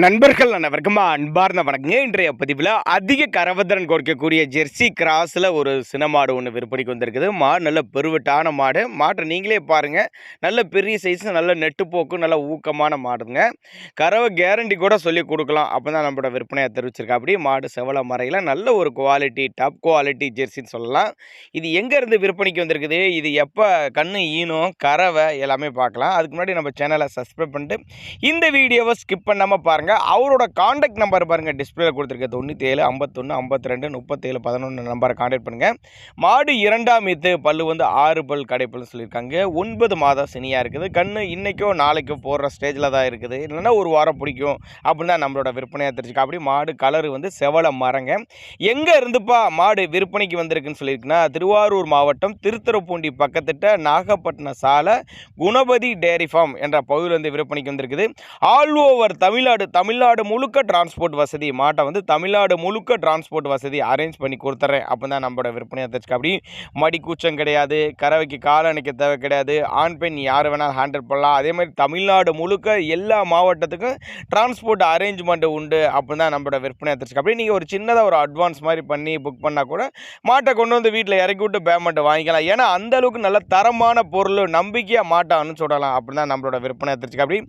நண்பர்கள் அனைவருக்கும் அன்பார்ந்த வணக்கங்க. இன்றைய பதிவில் அதிக கரவத்திறன் கொடுக்கக்கூடிய ஜெர்சி கிராஸில் ஒரு சின மாடு ஒன்று விற்பனைக்கு வந்திருக்குது. மாடு நல்ல பெருவிட்டான மாடு. மாட்டை நீங்களே பாருங்கள், நல்ல பெரிய சைஸு, நல்ல நெட்டுப்போக்கு, நல்ல ஊக்கமான மாடுங்க. கறவை கேரண்டி கூட சொல்லி கொடுக்கலாம். அப்போ தான் நம்மளோட விற்பனையை தெரிவிச்சிருக்கா. அப்படி மாடு செவல மறையில் நல்ல ஒரு குவாலிட்டி, டாப் குவாலிட்டி ஜெர்சின்னு சொல்லலாம். இது எங்கேருந்து விற்பனைக்கு வந்திருக்குது, இது எப்போ கண்ணு ஈனும், கறவை எல்லாமே பார்க்கலாம். அதுக்கு முன்னாடி நம்ம சேனலை சப்ஸ்கிரைப் பண்ணிட்டு இந்த வீடியோவை ஸ்கிப் பண்ணாமல் பாருங்கள். அவரோட காண்டாக்ட் நம்பர் பாருங்கள், டிஸ்பிளேல கொடுத்துருக்க 97 51 52 37 11 நம்பரை காண்டாக்ட் பண்ணுங்கள். மாடு இரண்டாம் ஈத்து, பல்லு வந்து 6 பல் கடைப்பல்னு சொல்லியிருக்காங்க. 9 மாதம் சினியாக இருக்குது. கண்ணு இன்றைக்கோ நாளைக்கோ போடுற ஸ்டேஜில் தான் இருக்குது. இல்லைன்னா ஒரு வாரம் பிடிக்கும் அப்படின்னு தான் நம்மளோட விற்பனையாக தெரிஞ்சுக்கா. அப்படி மாடு கலரு வந்து செவல மரங்க. எங்கே இருந்துப்பா மாடு விற்பனைக்கு வந்திருக்குன்னு சொல்லியிருக்குன்னா, திருவாரூர் மாவட்டம் திருத்துறைப்பூண்டி பக்கத்திட்ட நாகப்பட்டினம் சாலை குணபதி டேரி ஃபார்ம் என்ற பகுதியில் வந்து விற்பனைக்கு வந்திருக்குது. ஆல் ஓவர் தமிழ்நாடு முழுக்க டிரான்ஸ்போர்ட் வசதி, மாட்டை வந்து தமிழ்நாடு முழுக்க டிரான்ஸ்போர்ட் வசதி அரேஞ்ச் பண்ணி கொடுத்துட்றேன். அப்போ தான் நம்மளோட விற்பனையாக தெரிஞ்சுக்க. அப்படி மடி கூச்சம் கிடையாது, கறவைக்கு கால அணைக்க தேவை கிடையாது, ஆண் பெண் யார் வேணாலும் ஹேண்டில் பண்ணலாம். அதே மாதிரி தமிழ்நாடு முழுக்க எல்லா மாவட்டத்துக்கும் டிரான்ஸ்போர்ட் அரேஞ்ச்மெண்ட் உண்டு. அப்போ தான் நம்மளோட விற்பனையாக தெரிஞ்சுக்க. அப்படி நீங்கள் ஒரு சின்னதாக ஒரு அட்வான்ஸ் மாதிரி பண்ணி புக் பண்ணால் கூட மாட்டை கொண்டு வந்து வீட்டில் இறக்கி விட்டு பேமெண்ட் வாங்கிக்கலாம். ஏன்னா அந்தளவுக்கு நல்ல தரமான பொருள், நம்பிக்கையாக மாட்டை அனுப்பிச்சுடலாம். அப்படி தான் நம்மளோட விற்பனையாக தெரிஞ்சுக்க. அப்படி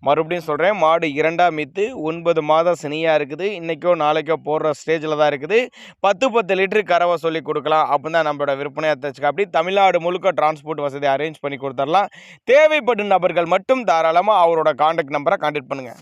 மறுபடியும் சொல்கிறேன், மாடு இரண்டாம் மீத்து 9 மாதம் சினியாக இருக்குது. இன்றைக்கோ நாளைக்கோ போடுற ஸ்டேஜில் தான் இருக்குது. 10 லிட்டரு கறவை சொல்லி கொடுக்கலாம். அப்போ தான் நம்மளோட விற்பனையாக தெரிஞ்சுக்க. அப்படி தமிழ்நாடு முழுக்க டிரான்ஸ்போர்ட் வசதி அரேஞ்ச் பண்ணி கொடுத்துடலாம். தேவைப்படும் நபர்கள் மட்டும் தாராளமாக அவரோட காண்டாக்ட் நம்பரை காண்டாக்ட் பண்ணுங்கள்.